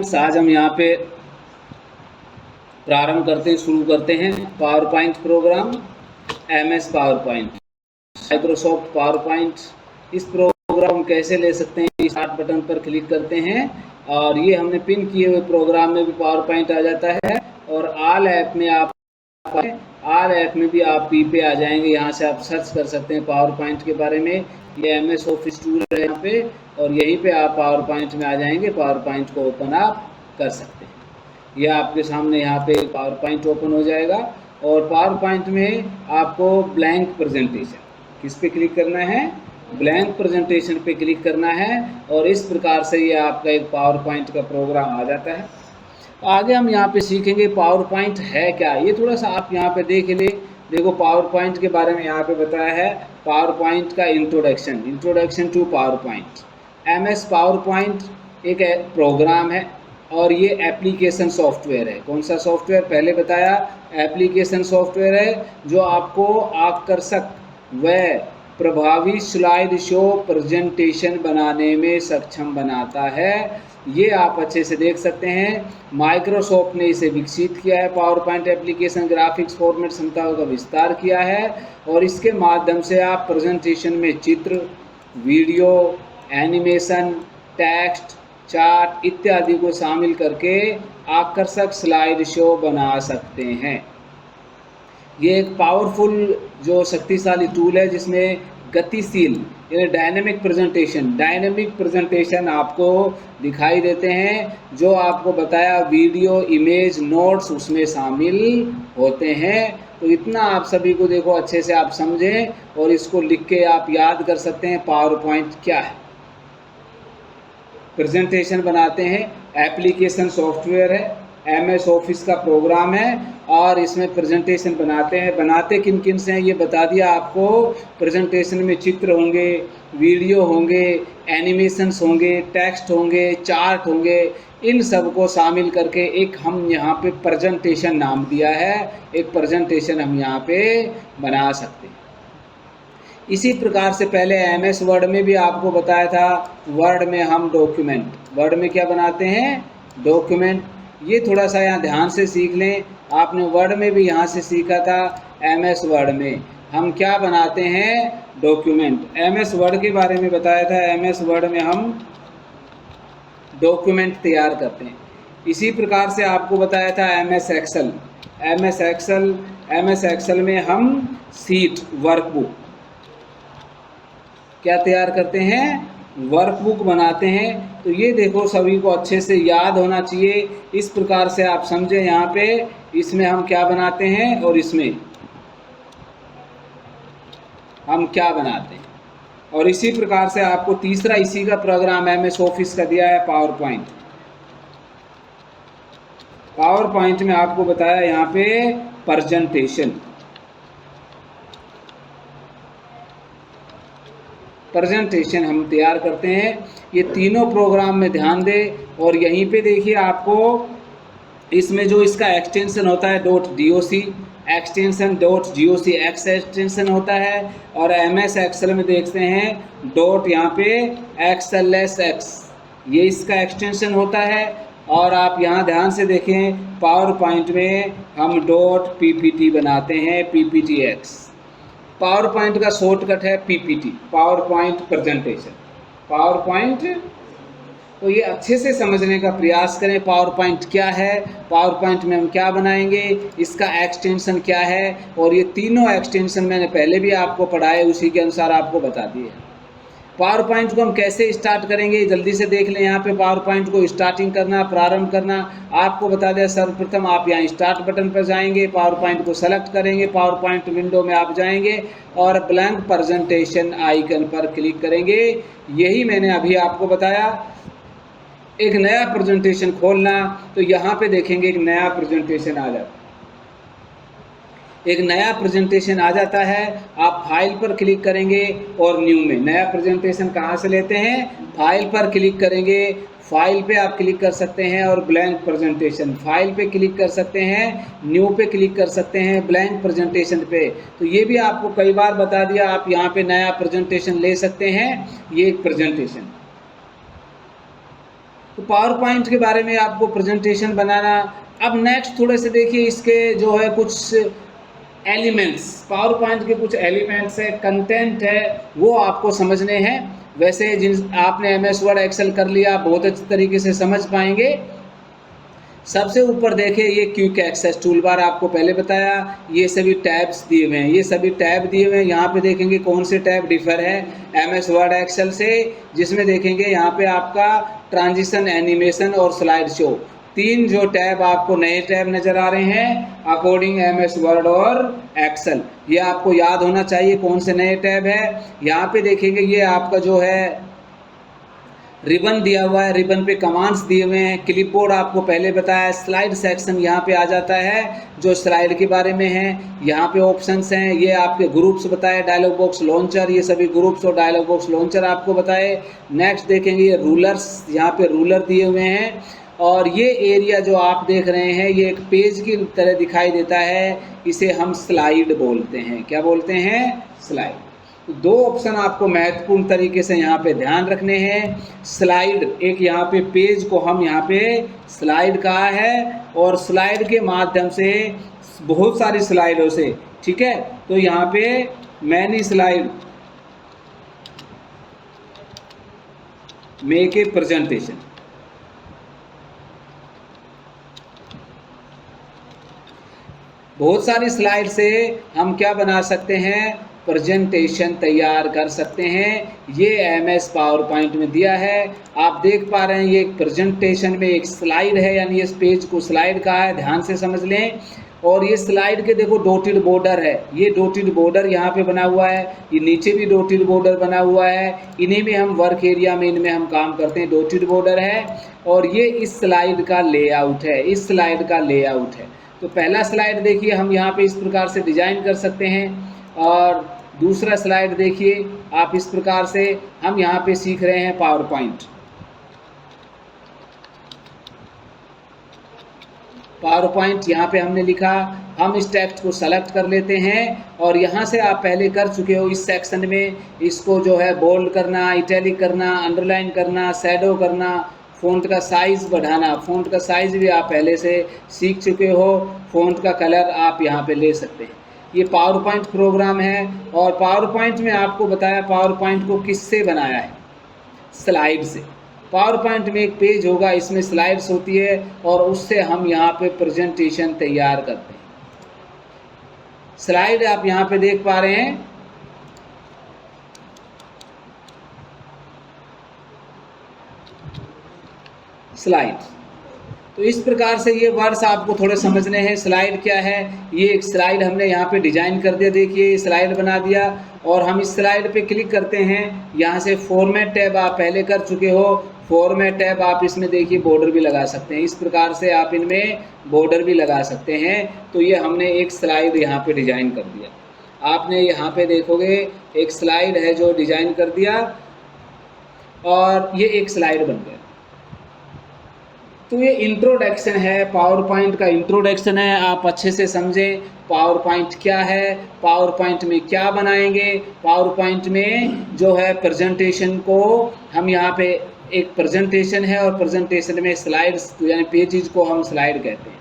आज हम यहाँ पे प्रारंभ करते हैं, शुरू करते हैं PowerPoint program, MS PowerPoint, Microsoft PowerPoint. इस प्रोग्राम कैसे ले सकते हैं, स्टार्ट बटन पर क्लिक करते हैं और ये हमने पिन किए हुए प्रोग्राम में भी पावर पॉइंट आ जाता है और ऑल ऐप में भी आप पी पे आ जाएंगे। यहाँ से आप सर्च कर सकते हैं पावर पॉइंट के बारे में। ये MS ऑफिस टूल है यहाँ पे और यहीं पे आप पावर पॉइंट में आ जाएंगे। पावर पॉइंट को ओपन आप कर सकते हैं। यह आपके सामने यहाँ पे पावर पॉइंट ओपन हो जाएगा और पावर पॉइंट में आपको ब्लैंक प्रेजेंटेशन, किस पे क्लिक करना है, ब्लैंक प्रेजेंटेशन पे क्लिक करना है और इस प्रकार से ये आपका एक पावर पॉइंट का प्रोग्राम आ जाता है। आगे हम यहाँ पे सीखेंगे पावर पॉइंट है क्या। ये थोड़ा सा आप यहाँ पे देख ले। देखो पावर पॉइंट के बारे में यहाँ पे बताया है, पावर पॉइंट का introduction to PowerPoint. MS PowerPoint एक प्रोग्राम है और ये एप्लीकेशन सॉफ्टवेयर है। कौन सा सॉफ्टवेयर, पहले बताया एप्लीकेशन सॉफ्टवेयर है जो आपको आकर्षक व प्रभावी स्लाइड शो प्रेजेंटेशन बनाने में सक्षम बनाता है। ये आप अच्छे से देख सकते हैं। माइक्रोसॉफ्ट ने इसे विकसित किया है। Power point application graphics format क्षमताओं का विस्तार किया है और इसके माध्यम से आप प्रेजेंटेशन में चित्र, वीडियो, एनिमेशन, टेक्स्ट, चार्ट इत्यादि को शामिल करके आकर्षक स्लाइड शो बना सकते हैं। ये एक पावरफुल जो शक्तिशाली टूल है जिसमें गतिशील यानी डायनेमिक प्रेजेंटेशन आपको दिखाई देते हैं। जो आपको बताया वीडियो, इमेज, नोट्स उसमें शामिल होते हैं। तो इतना आप सभी को देखो अच्छे से आप समझें और इसको लिख के आप याद कर सकते हैं पावर पॉइंट क्या है। प्रेजेंटेशन बनाते हैं, एप्लीकेशन सॉफ्टवेयर है, MS ऑफिस का प्रोग्राम है और इसमें प्रेजेंटेशन बनाते हैं। बनाते किन किन से हैं ये बता दिया आपको। प्रेजेंटेशन में चित्र होंगे, वीडियो होंगे, एनिमेशंस होंगे, टेक्स्ट होंगे, चार्ट होंगे, इन सब को शामिल करके एक हम यहाँ पे प्रेजेंटेशन नाम दिया है। एक प्रेजेंटेशन हम यहाँ पे बना सकते हैं। इसी प्रकार से पहले MS वर्ड में भी आपको बताया था, वर्ड में हम डॉक्यूमेंट, वर्ड में क्या बनाते हैं, डॉक्यूमेंट। ये थोड़ा सा यहाँ ध्यान से सीख लें। आपने वर्ड में भी यहाँ से सीखा था, MS वर्ड में हम क्या बनाते हैं, डॉक्यूमेंट। MS वर्ड के बारे में बताया था, MS वर्ड में हम डॉक्यूमेंट तैयार करते हैं। इसी प्रकार से आपको बताया था MS एक्सेल में हम सीट, वर्कबुक क्या तैयार करते हैं, वर्कबुक बनाते हैं। तो ये देखो सभी को अच्छे से याद होना चाहिए। इस प्रकार से आप समझें यहाँ पे, इसमें हम क्या बनाते हैं और इसमें हम क्या बनाते हैं। और इसी प्रकार से आपको तीसरा इसी का प्रोग्राम MS ऑफिस का दिया है, पावर पॉइंट। पावर पॉइंट में आपको बताया यहाँ पे प्रेजेंटेशन हम तैयार करते हैं। ये तीनों प्रोग्राम में ध्यान दें और यहीं पे देखिए आपको इसमें जो इसका एक्सटेंशन होता है .doc, extension .goc x extension होता है और MS एक्सेल में देखते हैं डॉट यहाँ पे XLSX, ये इसका एक्सटेंशन होता है। और आप यहाँ ध्यान से देखें, पावर पॉइंट में हम .ppt बनाते हैं, PPTX। पावर पॉइंट का शॉर्टकट है PPT, power point presentation, power point. तो ये अच्छे से समझने का प्रयास करें, पावर पॉइंट क्या है, पावर पॉइंट में हम क्या बनाएंगे, इसका एक्सटेंशन क्या है। और ये तीनों एक्सटेंशन मैंने पहले भी आपको पढ़ाए, उसी के अनुसार आपको बता दिए। पावर पॉइंट को हम कैसे स्टार्ट करेंगे जल्दी से देख लें। यहाँ पे पावर पॉइंट को स्टार्टिंग करना, प्रारंभ करना आपको बता दें। सर्वप्रथम आप यहाँ स्टार्ट बटन पर जाएंगे, पावर पॉइंट को सेलेक्ट करेंगे, पावर पॉइंट विंडो में आप जाएंगे और ब्लैंक प्रेजेंटेशन आइकन पर क्लिक करेंगे। यही मैंने अभी आपको बताया। एक नया प्रेजेंटेशन खोलना, तो यहाँ पे देखेंगे एक नया प्रेजेंटेशन आ जाता है, एक नया प्रेजेंटेशन आ जाता है। आप फाइल पर क्लिक करेंगे और न्यू में नया प्रेजेंटेशन कहाँ से लेते हैं, फाइल पर क्लिक करेंगे, फाइल पे आप क्लिक कर सकते हैं और ब्लैंक प्रेजेंटेशन, फाइल पे क्लिक कर सकते हैं, न्यू पे क्लिक कर सकते हैं, ब्लैंक प्रेजेंटेशन पे। तो ये भी आपको कई बार बता दिया, आप यहाँ पे नया प्रेजेंटेशन ले सकते हैं। ये एक प्रेजेंटेशन तो पावर पॉइंट के बारे में आपको प्रेजेंटेशन बनाना। अब नेक्स्ट थोड़े से देखिए इसके जो है कुछ एलिमेंट्स, पावर पॉइंट के कुछ एलिमेंट्स है, कंटेंट है, वो आपको समझने हैं। वैसे जिन आपने MS वर्ड एक्सेल कर लिया, बहुत अच्छी तरीके से समझ पाएंगे। सबसे ऊपर देखिए ये क्विक एक्सेस टूल बार, आपको पहले बताया ये सभी टैब्स दिए हुए हैं, ये सभी टैब दिए हुए हैं। यहाँ पे देखेंगे कौन से टैब डिफर है MS वर्ड एक्सेल से, जिसमें देखेंगे यहाँ पे आपका ट्रांजिशन, एनिमेशन और स्लाइड शो, तीन जो टैब आपको नए टैब नज़र आ रहे हैं अकॉर्डिंग MS वर्ड और एक्सेल। ये आपको याद होना चाहिए कौन से नए टैब है। यहाँ पे देखेंगे ये आपका जो है रिबन दिया हुआ है, रिबन पे कमांड्स दिए हुए हैं। क्लिपबोर्ड आपको पहले बताया, स्लाइड सेक्शन यहाँ पे आ जाता है जो स्लाइड के बारे में है। यहाँ पे ऑप्शंस हैं, ये आपके ग्रुप्स बताए, डायलॉग बॉक्स लॉन्चर, ये सभी ग्रुप्स और डायलॉग बॉक्स लॉन्चर आपको बताए। नेक्स्ट देखेंगे ये रूलर्स, यहाँ पे रूलर दिए हुए हैं। और ये एरिया जो आप देख रहे हैं ये एक पेज की तरह दिखाई देता है, इसे हम स्लाइड बोलते हैं। क्या बोलते हैं? स्लाइड। दो ऑप्शन आपको महत्वपूर्ण तरीके से यहाँ पे ध्यान रखने हैं। स्लाइड, एक यहाँ पे पेज को हम यहाँ पे स्लाइड कहा है, और स्लाइड के माध्यम से बहुत सारी स्लाइडों से, ठीक है, तो यहाँ पे many slide make a presentation, बहुत सारी स्लाइड से हम क्या बना सकते हैं? प्रेजेंटेशन तैयार कर सकते हैं। ये MS पावर पॉइंट में दिया है, आप देख पा रहे हैं ये एक प्रेजेंटेशन में एक स्लाइड है, यानी इस पेज को स्लाइड कहा है, ध्यान से समझ लें। और ये स्लाइड के देखो डॉटेड बॉर्डर है, ये डॉटेड बॉर्डर यहाँ पे बना हुआ है, ये नीचे भी डॉटेड बॉर्डर बना हुआ है। इन्हीं में हम वर्क एरिया में इनमें हम काम करते हैं, डॉटेड बॉर्डर है। और ये इस स्लाइड का लेआउट है, इस स्लाइड का लेआउट है। तो पहला स्लाइड देखिए हम यहाँ पे इस प्रकार से डिजाइन कर सकते हैं, और दूसरा स्लाइड देखिए आप इस प्रकार से हम यहाँ पे सीख रहे हैं पावर पॉइंट। पावर पॉइंट यहाँ पे हमने लिखा, हम इस टेक्स्ट को सेलेक्ट कर लेते हैं, और यहाँ से आप पहले कर चुके हो इस सेक्शन में, इसको जो है बोल्ड करना, इटैलिक करना, अंडरलाइन करना, शैडो करना, फ़ॉन्ट का साइज़ बढ़ाना, फ़ॉन्ट का साइज़ भी आप पहले से सीख चुके हो। फ़ॉन्ट का कलर आप यहाँ पे ले सकते हैं। ये पावर पॉइंट प्रोग्राम है, और पावर पॉइंट में आपको बताया पावर पॉइंट को किससे बनाया है? स्लाइड से। पावर पॉइंट में एक पेज होगा, इसमें स्लाइड्स होती है, और उससे हम यहाँ पे प्रेजेंटेशन तैयार करते हैं। स्लाइड आप यहाँ पे देख पा रहे हैं, स्लाइड। तो इस प्रकार से ये वर्ड्स आपको थोड़े समझने हैं। स्लाइड क्या है? ये एक स्लाइड हमने यहाँ पे डिजाइन कर दिया, देखिए स्लाइड बना दिया, और हम इस स्लाइड पे क्लिक करते हैं। यहाँ से फॉर्मेट टैब आप पहले कर चुके हो, फॉर्मेट टैब आप इसमें देखिए बॉर्डर भी लगा सकते हैं, इस प्रकार से आप इनमें बॉर्डर भी लगा सकते हैं। तो ये हमने एक स्लाइड यहाँ पे डिजाइन कर दिया, आपने यहाँ पे देखोगे एक स्लाइड है जो डिजाइन कर दिया, और ये एक स्लाइड बन गया। तो ये इंट्रोडक्शन है, पावर पॉइंट का इंट्रोडक्शन है, आप अच्छे से समझें पावर पॉइंट क्या है, पावर पॉइंट में क्या बनाएंगे। पावर पॉइंट में जो है प्रेजेंटेशन को हम यहाँ पे एक प्रेजेंटेशन है, और प्रेजेंटेशन में स्लाइड्स यानी पेजेस को हम स्लाइड कहते हैं।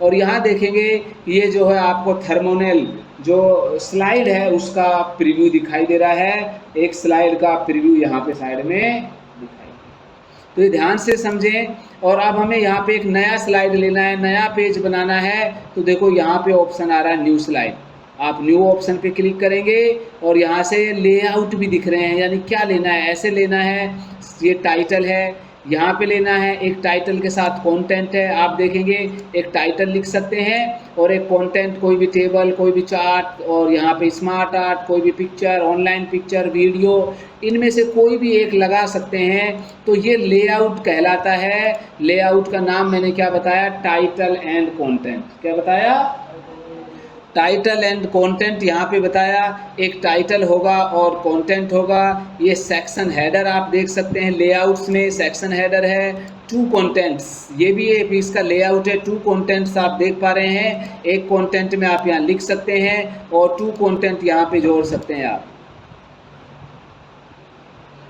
और यहाँ देखेंगे ये जो है आपको थर्मोनल जो स्लाइड है उसका प्रीव्यू दिखाई दे रहा है, एक स्लाइड का प्रीव्यू यहाँ पे साइड में, तो ये ध्यान से समझें। और अब हमें यहाँ पे एक नया स्लाइड लेना है, नया पेज बनाना है, तो देखो यहाँ पे ऑप्शन आ रहा है न्यू स्लाइड, आप न्यू ऑप्शन पे क्लिक करेंगे, और यहाँ से लेआउट भी दिख रहे हैं, यानी क्या लेना है, ऐसे लेना है। ये टाइटल है, यहाँ पे लेना है, एक टाइटल के साथ कंटेंट है, आप देखेंगे एक टाइटल लिख सकते हैं, और एक कंटेंट कोई भी टेबल, कोई भी चार्ट, और यहाँ पे स्मार्ट आर्ट, कोई भी पिक्चर, ऑनलाइन पिक्चर, वीडियो, इनमें से कोई भी एक लगा सकते हैं। तो ये लेआउट कहलाता है। लेआउट का नाम मैंने क्या बताया? Title and content. क्या बताया? टाइटल एंड कंटेंट यहाँ पे बताया। एक टाइटल होगा और कंटेंट होगा। ये सेक्शन हेडर आप देख सकते हैं, लेआउट्स में सेक्शन हेडर है। टू कंटेंट्स, ये भी एक इसका लेआउट है। टू कंटेंट्स आप देख पा रहे हैं, एक कंटेंट में आप यहाँ लिख सकते हैं और टू कंटेंट यहाँ पे जोड़ सकते हैं आप।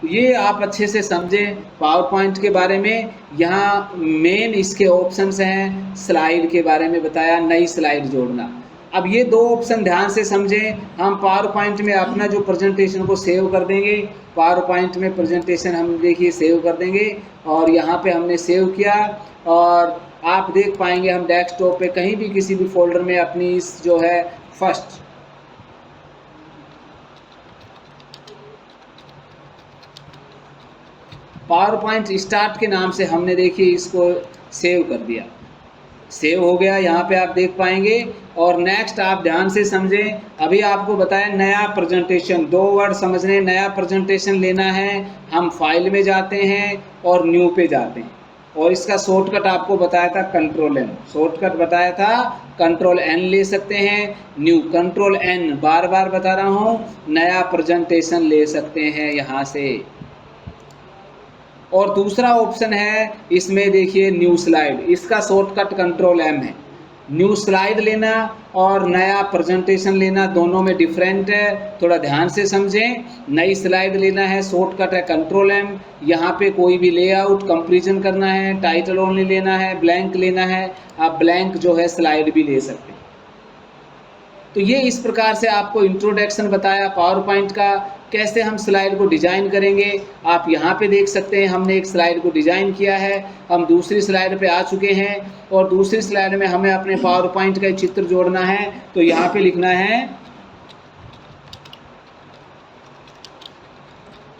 ये आप अच्छे से समझें पावर पॉइंट के बारे में। यहाँ मेन इसके ऑप्शंस हैं, स्लाइड के बारे में बताया, नई स्लाइड जोड़ना। अब ये दो ऑप्शन ध्यान से समझें। हम पावर पॉइंट में अपना जो प्रेजेंटेशन को सेव कर देंगे, पावर पॉइंट में प्रेजेंटेशन हम देखिए सेव कर देंगे और यहाँ पे हमने सेव किया और आप देख पाएंगे हम डेस्कटॉप पे कहीं भी किसी भी फोल्डर में अपनी इस जो है फर्स्ट पावर पॉइंट स्टार्ट के नाम से हमने देखिए इसको सेव कर दिया। सेव हो गया, यहाँ पे आप देख पाएंगे। और नेक्स्ट आप ध्यान से समझें, अभी आपको बताया नया प्रेजेंटेशन, दो वर्ड समझने, नया प्रेजेंटेशन लेना है। हम फाइल में जाते हैं और न्यू पे जाते हैं और इसका शॉर्टकट आपको बताया था कंट्रोल एन, शॉर्टकट बताया था कंट्रोल एन ले सकते हैं। न्यू कंट्रोल एन, बार बार बता रहा हूँ, नया प्रेजेंटेशन ले सकते हैं यहाँ से। और दूसरा ऑप्शन है इसमें देखिए न्यू स्लाइड, इसका शॉर्टकट कंट्रोल एम है। न्यू स्लाइड लेना और नया प्रेजेंटेशन लेना दोनों में डिफरेंट है, थोड़ा ध्यान से समझें। नई स्लाइड लेना है, शॉर्टकट है कंट्रोल एम। यहाँ पे कोई भी लेआउट कंपैरिजन करना है, टाइटल ओनली लेना है, ब्लैंक लेना है, आप ब्लैंक जो है स्लाइड भी ले सकते हैं। तो ये इस प्रकार से आपको इंट्रोडक्शन बताया पावर पॉइंट का, कैसे हम स्लाइड को डिज़ाइन करेंगे। आप यहाँ पे देख सकते हैं हमने एक स्लाइड को डिज़ाइन किया है, हम दूसरी स्लाइड पे आ चुके हैं और दूसरी स्लाइड में हमें अपने पावर पॉइंट का चित्र जोड़ना है। तो यहाँ पे लिखना है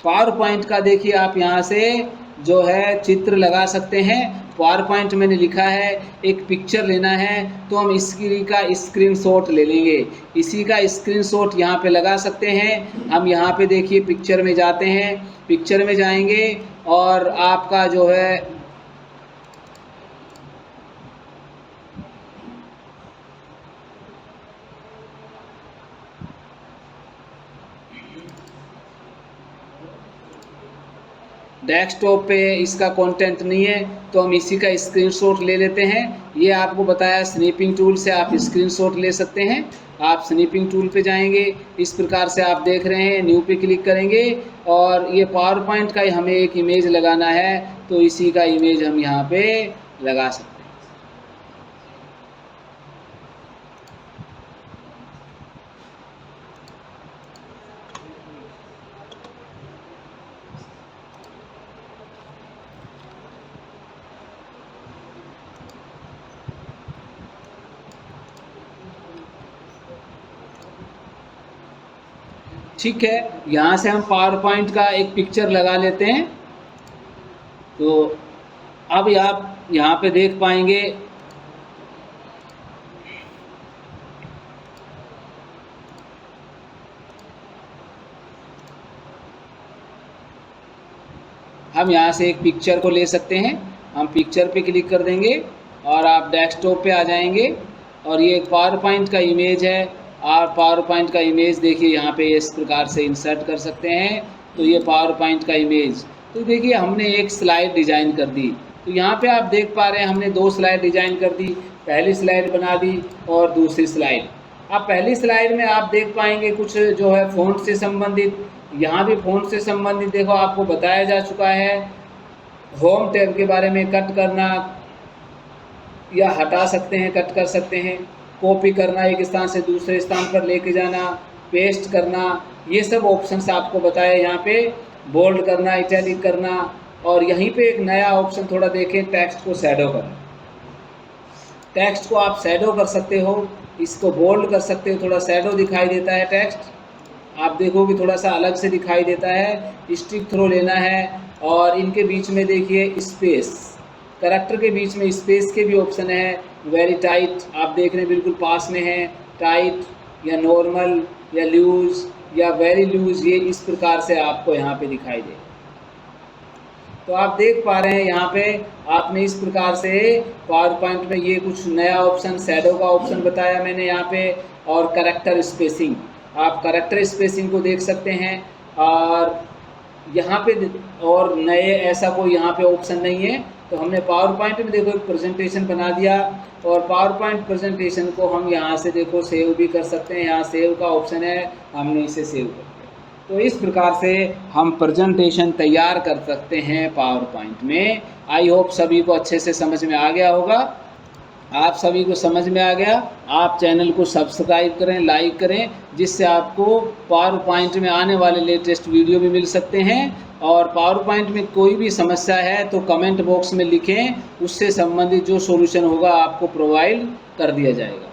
पावर पॉइंट का, देखिए आप यहाँ से जो है चित्र लगा सकते हैं। पावर पॉइंट मैंने लिखा है, एक पिक्चर लेना है तो हम इसकी का स्क्रीनशॉट ले लेंगे, इसी का स्क्रीनशॉट यहाँ पे लगा सकते हैं। हम यहाँ पे देखिए पिक्चर में जाते हैं, पिक्चर में जाएंगे और आपका जो है डेस्कटॉप पे इसका कंटेंट नहीं है तो हम इसी का स्क्रीनशॉट ले लेते हैं। ये आपको बताया स्नैपिंग टूल से आप स्क्रीनशॉट ले सकते हैं। आप स्नैपिंग टूल पे जाएंगे, इस प्रकार से आप देख रहे हैं, न्यू पे क्लिक करेंगे और ये पावर पॉइंट का हमें एक इमेज लगाना है तो इसी का इमेज हम यहाँ पे लगा सकते हैं। ठीक है, यहाँ से हम पावर पॉइंट का एक पिक्चर लगा लेते हैं। तो अब आप यहाँ पे देख पाएंगे हम यहाँ से एक पिक्चर को ले सकते हैं। हम पिक्चर पे क्लिक कर देंगे और आप डेस्कटॉप पे आ जाएंगे और ये पावर पॉइंट का इमेज है। आप पावर पॉइंट का इमेज देखिए यहाँ पे इस प्रकार से इंसर्ट कर सकते हैं। तो ये पावर पॉइंट का इमेज, तो देखिए हमने एक स्लाइड डिज़ाइन कर दी। तो यहाँ पे आप देख पा रहे हैं हमने दो स्लाइड डिज़ाइन कर दी, पहली स्लाइड बना दी और दूसरी स्लाइड। अब पहली स्लाइड में आप देख पाएंगे कुछ जो है फ़ॉन्ट से संबंधित, यहाँ भी फ़ॉन्ट से संबंधित देखो आपको बताया जा चुका है। होम टैब के बारे में कट करना या हटा सकते हैं, कट कर सकते हैं, कॉपी करना, एक स्थान से दूसरे स्थान पर लेके जाना, पेस्ट करना, ये सब ऑप्शंस आपको बताया यहाँ पे। बोल्ड करना, इटैलिक करना और यहीं पे एक नया ऑप्शन थोड़ा देखें, टेक्स्ट को शैडो करना। टेक्स्ट को आप शैडो कर सकते हो, इसको बोल्ड कर सकते हो, थोड़ा शैडो दिखाई देता है टेक्स्ट, आप देखोगे थोड़ा सा अलग से दिखाई देता है। स्टिक थ्रो लेना है और इनके बीच में देखिए स्पेस, करैक्टर के बीच में स्पेस के भी ऑप्शन है। वेरी टाइट आप देख रहे हैं बिल्कुल पास में है, टाइट या नॉर्मल या लूज या वेरी लूज, ये इस प्रकार से आपको यहाँ पे दिखाई दे। तो आप देख पा रहे हैं यहाँ पे आपने इस प्रकार से पावर पॉइंट में ये कुछ नया ऑप्शन, शैडो का ऑप्शन बताया मैंने यहाँ पे, और करैक्टर स्पेसिंग, आप करैक्टर स्पेसिंग को देख सकते हैं। और यहाँ पे और नए ऐसा कोई यहाँ पे ऑप्शन नहीं है। तो हमने पावर पॉइंट में देखो एक प्रेजेंटेशन बना दिया और पावर पॉइंट प्रेजेंटेशन को हम यहाँ से देखो सेव भी कर सकते हैं। यहाँ सेव का ऑप्शन है, हमने इसे सेव कर दिया। तो इस प्रकार से हम प्रेजेंटेशन तैयार कर सकते हैं पावर पॉइंट में। आई होप सभी को अच्छे से समझ में आ गया होगा। आप सभी को समझ में आ गया। आप चैनल को सब्सक्राइब करें, लाइक करें, जिससे आपको पावर पॉइंट में आने वाले लेटेस्ट वीडियो भी मिल सकते हैं। और पावर पॉइंट में कोई भी समस्या है तो कमेंट बॉक्स में लिखें, उससे संबंधित जो सॉल्यूशन होगा आपको प्रोवाइड कर दिया जाएगा।